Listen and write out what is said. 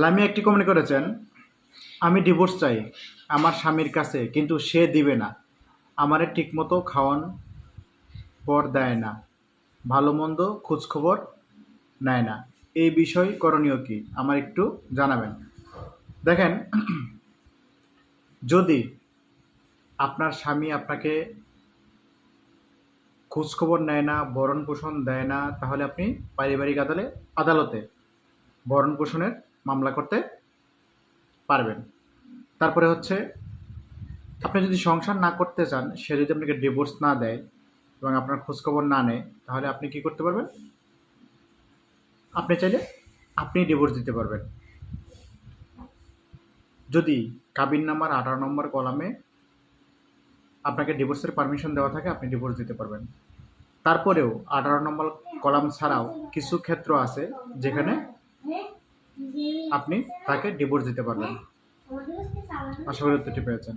লামিয়া একটি কমেন্ট করেছেন, আমি ডিভোর্স চাই আমার স্বামীর কাছে, কিন্তু সে দিবে না, আমারে ঠিকমতো খাওয়ান পর দেয় না, ভালো মন্দ খোঁজখবর নেয় না, এই বিষয় করণীয় কি আমার একটু জানাবেন। দেখেন, যদি আপনার স্বামী আপনাকে খোঁজখবর নেয় না, ভরণ পোষণ দেয় না, তাহলে আপনি পারিবারিক আদালতে ভরণ পোষণের মামলা করতে পারবেন। তারপরে হচ্ছে, আপনি যদি সংসার না করতে চান, সে যদি আপনাকে ডিভোর্স না দেয় এবং আপনার খোঁজখবর না নেয়, তাহলে আপনি কি করতে পারবেন? আপনি চাইলে আপনি ডিভোর্স দিতে পারবেন। যদি কাবিননামার 18 নম্বর কলামে আপনাকে ডিভোর্সের পারমিশন দেওয়া থাকে, আপনি ডিভোর্স দিতে পারবেন। তারপরেও 18 নম্বর কলাম ছাড়াও কিছু ক্ষেত্র আছে যেখানে আপনি তাকে ডিভোর্স দিতে পারবেন। আশা করি উত্তরটি পেয়েছেন।